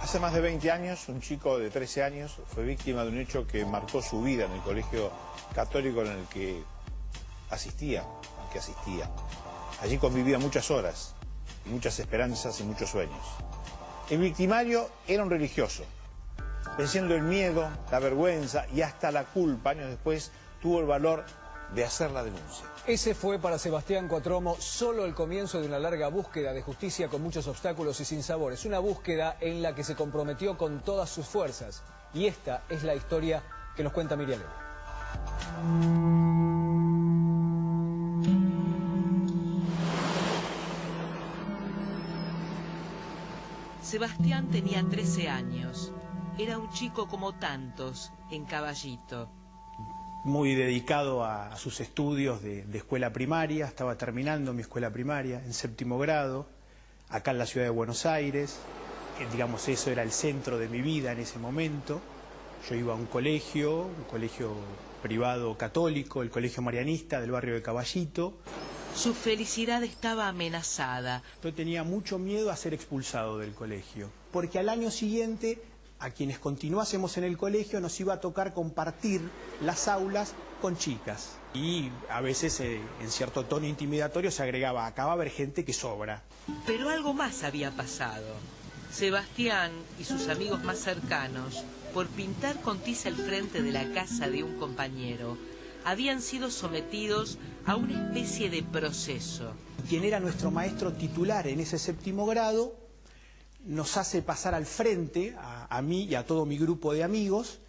Hace más de 20 años, un chico de 13 años fue víctima de un hecho que marcó su vida en el colegio católico en el que asistía. Allí convivía muchas horas, y muchas esperanzas y muchos sueños. El victimario era un religioso. Venciendo el miedo, la vergüenza y hasta la culpa, años después tuvo el valor de hacer la denuncia. Ese fue para Sebastián Cuatromo solo el comienzo de una larga búsqueda de justicia con muchos obstáculos y sinsabores. Una búsqueda en la que se comprometió con todas sus fuerzas. Y esta es la historia que nos cuenta Miriam León. Sebastián tenía 13 años. Era un chico como tantos, en Caballito. Muy dedicado a sus estudios de escuela primaria. Estaba terminando mi escuela primaria en 7º grado, acá en la ciudad de Buenos Aires. Digamos, eso era el centro de mi vida en ese momento. Yo iba a un colegio privado católico, el Colegio Marianista del barrio de Caballito. Su felicidad estaba amenazada. Yo tenía mucho miedo a ser expulsado del colegio, porque al año siguiente, a quienes continuásemos en el colegio, nos iba a tocar compartir las aulas con chicas. Y a veces, en cierto tono intimidatorio, se agregaba: acá va a haber gente que sobra. Pero algo más había pasado. Sebastián y sus amigos más cercanos, por pintar con tiza el frente de la casa de un compañero, habían sido sometidos a una especie de proceso. Quien era nuestro maestro titular en ese 7º grado nos hace pasar al frente, a mí y a todo mi grupo de amigos,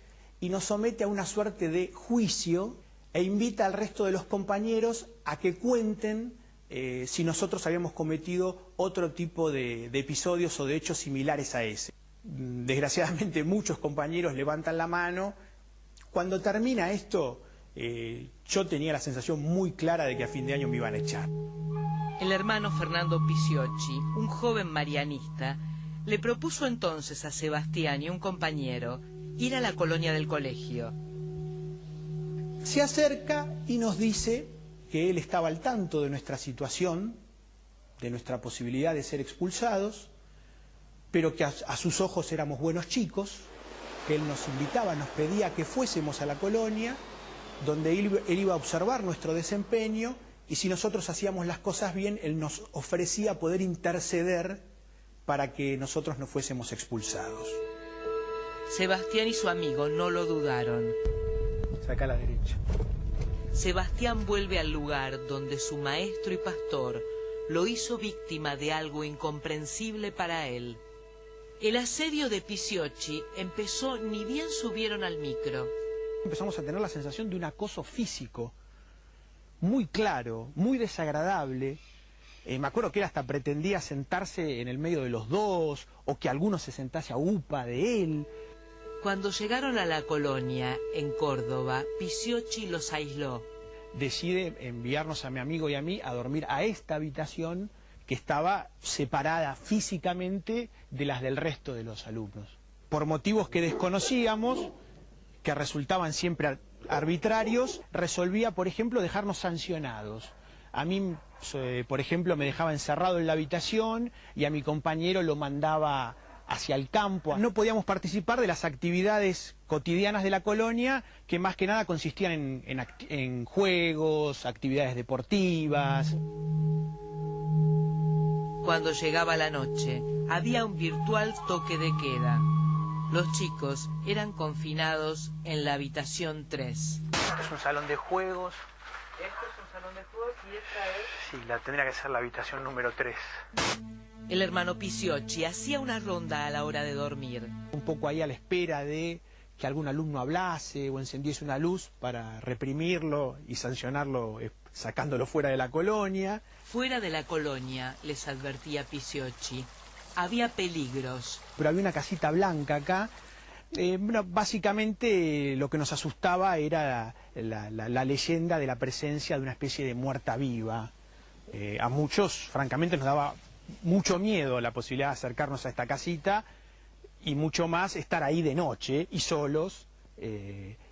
y nos somete a una suerte de juicio e invita al resto de los compañeros a que cuenten si nosotros habíamos cometido otro tipo de episodios o de hechos similares a ese. Desgraciadamente muchos compañeros levantan la mano. Cuando termina esto, yo tenía la sensación muy clara de que a fin de año me iban a echar. El hermano Fernando Pisiocchi, un joven marianista, le propuso entonces a Sebastián y un compañero ir a la colonia del colegio. Se acerca y nos dice que él estaba al tanto de nuestra situación, de nuestra posibilidad de ser expulsados, pero que a sus ojos éramos buenos chicos, que él nos invitaba, nos pedía que fuésemos a la colonia, donde él iba a observar nuestro desempeño, y si nosotros hacíamos las cosas bien, él nos ofrecía poder interceder para que nosotros no fuésemos expulsados. Sebastián y su amigo no lo dudaron. Saca a la derecha. Sebastián vuelve al lugar donde su maestro y pastor lo hizo víctima de algo incomprensible para él. El asedio de Pisiocchi empezó ni bien subieron al micro. Empezamos a tener la sensación de un acoso físico muy claro, muy desagradable. Me acuerdo que él hasta pretendía sentarse en el medio de los dos, o que alguno se sentase a upa de él. Cuando llegaron a la colonia, en Córdoba, Pisiocchi los aisló. Decide enviarnos a mi amigo y a mí a dormir a esta habitación que estaba separada físicamente de las del resto de los alumnos. Por motivos que desconocíamos, que resultaban siempre arbitrarios, resolvía, por ejemplo, dejarnos sancionados. A mí, por ejemplo, me dejaba encerrado en la habitación y a mi compañero lo mandaba hacia el campo. No podíamos participar de las actividades cotidianas de la colonia, que más que nada consistían en juegos, actividades deportivas. Cuando llegaba la noche, había un virtual toque de queda. Los chicos eran confinados en la habitación 3. Es un salón de juegos. Este es un salón de juegos y esta es... Sí, tendría que ser la habitación número 3. El hermano Pisiocchi hacía una ronda a la hora de dormir. Un poco ahí a la espera de que algún alumno hablase o encendiese una luz para reprimirlo y sancionarlo sacándolo fuera de la colonia. Fuera de la colonia, les advertía Pisiocchi, había peligros. Pero había una casita blanca acá. Bueno, básicamente lo que nos asustaba era la leyenda de la presencia de una especie de muerta viva. A muchos, francamente, nos daba mucho miedo la posibilidad de acercarnos a esta casita y mucho más estar ahí de noche y solos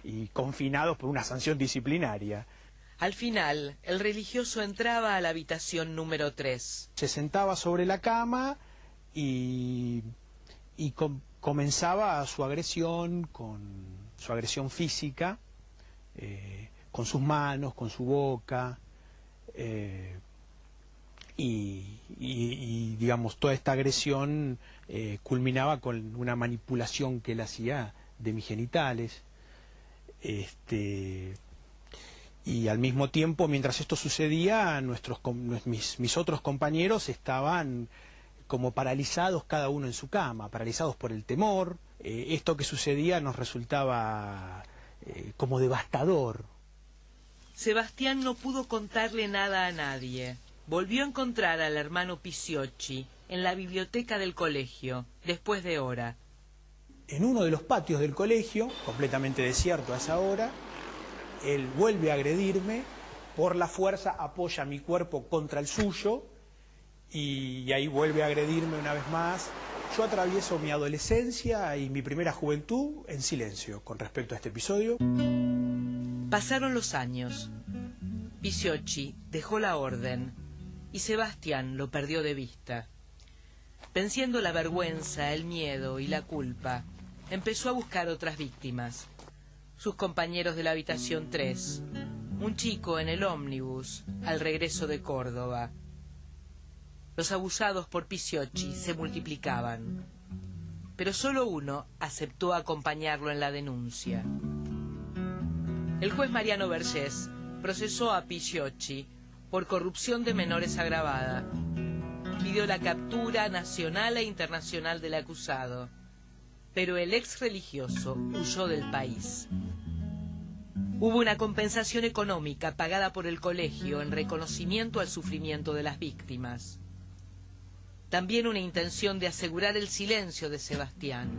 y confinados por una sanción disciplinaria. Al final, el religioso entraba a la habitación número 3. Se sentaba sobre la cama y comenzaba su agresión física, con sus manos, con su boca, y digamos, toda esta agresión culminaba con una manipulación que él hacía de mis genitales. Y al mismo tiempo, mientras esto sucedía, mis otros compañeros estaban como paralizados, cada uno en su cama, paralizados por el temor. Esto que sucedía nos resultaba como devastador. Sebastián no pudo contarle nada a nadie. Volvió a encontrar al hermano Piciocchi en la biblioteca del colegio, después de hora. En uno de los patios del colegio, completamente desierto a esa hora, él vuelve a agredirme, por la fuerza apoya mi cuerpo contra el suyo y ahí vuelve a agredirme una vez más. Yo atravieso mi adolescencia y mi primera juventud en silencio con respecto a este episodio. Pasaron los años. Piciocchi dejó la orden y Sebastián lo perdió de vista. Venciendo la vergüenza, el miedo y la culpa, empezó a buscar otras víctimas. Sus compañeros de la habitación 3, un chico en el ómnibus al regreso de Córdoba. Los abusados por Piciocchi se multiplicaban, pero solo uno aceptó acompañarlo en la denuncia. El juez Mariano Vergés procesó a Piciocchi por corrupción de menores agravada. Pidió la captura nacional e internacional del acusado, pero el ex religioso huyó del país. Hubo una compensación económica pagada por el colegio en reconocimiento al sufrimiento de las víctimas. También una intención de asegurar el silencio de Sebastián,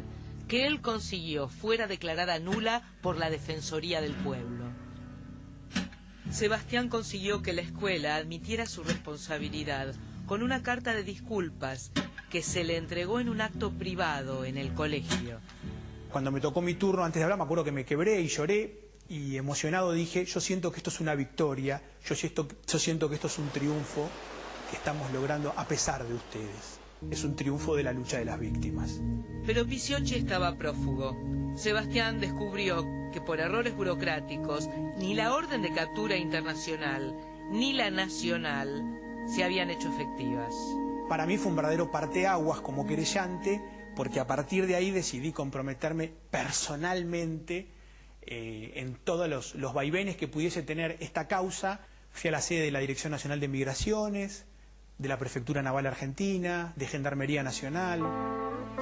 que él consiguió fuera declarada nula por la Defensoría del Pueblo. Sebastián consiguió que la escuela admitiera su responsabilidad con una carta de disculpas que se le entregó en un acto privado en el colegio. Cuando me tocó mi turno, antes de hablar, me acuerdo que me quebré y lloré y emocionado dije, yo siento que esto es una victoria, yo siento que esto es un triunfo que estamos logrando a pesar de ustedes. Es un triunfo de la lucha de las víctimas. Pero Piciocchi estaba prófugo. Sebastián descubrió que por errores burocráticos ni la orden de captura internacional ni la nacional se habían hecho efectivas. Para mí fue un verdadero parteaguas como querellante, porque a partir de ahí decidí comprometerme personalmente en todos los vaivenes que pudiese tener esta causa. Fui a la sede de la Dirección Nacional de Migraciones, de la Prefectura Naval Argentina, de Gendarmería Nacional.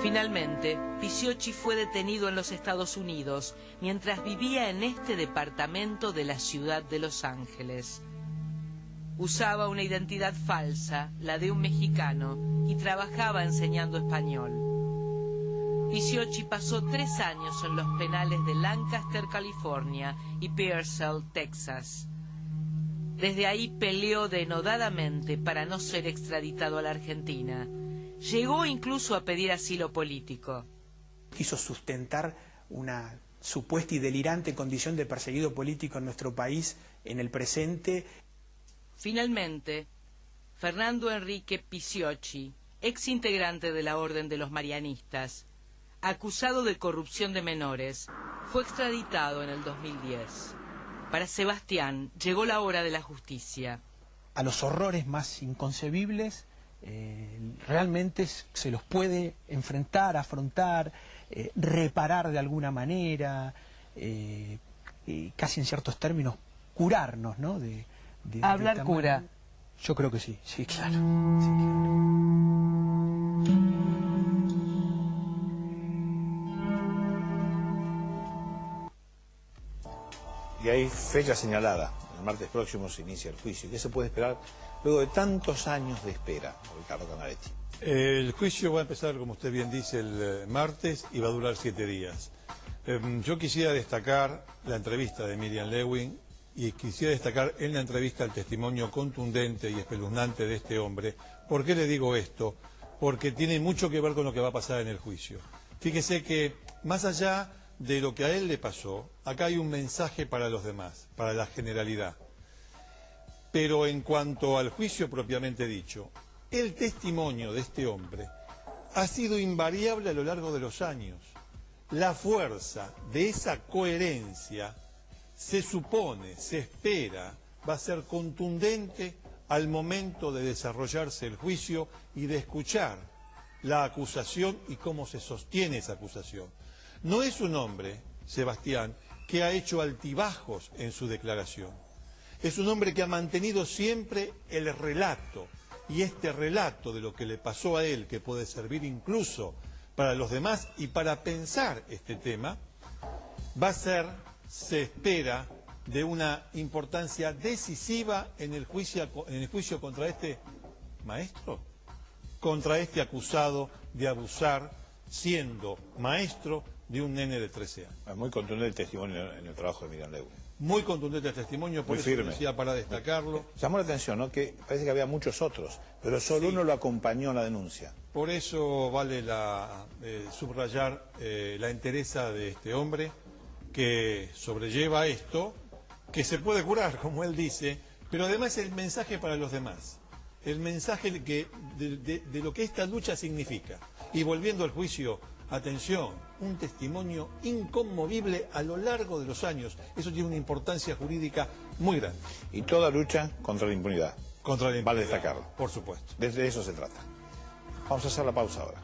Finalmente, Piciocchi fue detenido en los Estados Unidos mientras vivía en este departamento de la ciudad de Los Ángeles. Usaba una identidad falsa, la de un mexicano, y trabajaba enseñando español. Piciocchi pasó 3 años en los penales de Lancaster, California, y Pearsall, Texas. Desde ahí peleó denodadamente para no ser extraditado a la Argentina. Llegó incluso a pedir asilo político. Quiso sustentar una supuesta y delirante condición de perseguido político en nuestro país en el presente. Finalmente, Fernando Enrique Piciocchi, ex integrante de la Orden de los Marianistas, acusado de corrupción de menores, fue extraditado en el 2010. Para Sebastián llegó la hora de la justicia. A los horrores más inconcebibles realmente se los puede enfrentar, afrontar, reparar de alguna manera, casi en ciertos términos curarnos, ¿no? Hablar cura. Yo creo que sí, sí, claro. Sí, claro. Y hay fecha señalada, el martes próximo se inicia el juicio. ¿Qué se puede esperar luego de tantos años de espera, Ricardo Canavetti? El juicio va a empezar, como usted bien dice, el martes y va a durar 7 días. Yo quisiera destacar la entrevista de Miriam Lewin y quisiera destacar en la entrevista el testimonio contundente y espeluznante de este hombre. ¿Por qué le digo esto? Porque tiene mucho que ver con lo que va a pasar en el juicio. Fíjese que más allá de lo que a él le pasó, acá hay un mensaje para los demás, para la generalidad. Pero en cuanto al juicio propiamente dicho, el testimonio de este hombre ha sido invariable a lo largo de los años. La fuerza de esa coherencia se supone, se espera, va a ser contundente al momento de desarrollarse el juicio y de escuchar la acusación y cómo se sostiene esa acusación. No es un hombre, Sebastián, que ha hecho altibajos en su declaración. Es un hombre que ha mantenido siempre el relato, y este relato de lo que le pasó a él, que puede servir incluso para los demás y para pensar este tema, va a ser, se espera, de una importancia decisiva en el juicio contra este maestro, contra este acusado de abusar, siendo maestro de un nene de 13 años. Es muy contundente el testimonio en el trabajo de Miriam Lewin. Muy contundente el testimonio, por Muy eso firme. decía para destacarlo. Llamó la atención, ¿no?, que parece que había muchos otros, pero solo Sí. uno lo acompañó en la denuncia. Por eso vale subrayar la entereza de este hombre que sobrelleva esto, que se puede curar, como él dice, pero además el mensaje para los demás, el mensaje de lo que esta lucha significa. Y volviendo al juicio, atención, un testimonio inconmovible a lo largo de los años. Eso tiene una importancia jurídica muy grande. Y toda lucha contra la impunidad. Contra la Vale impunidad, destacarlo. por supuesto. Desde eso se trata. Vamos a hacer la pausa ahora.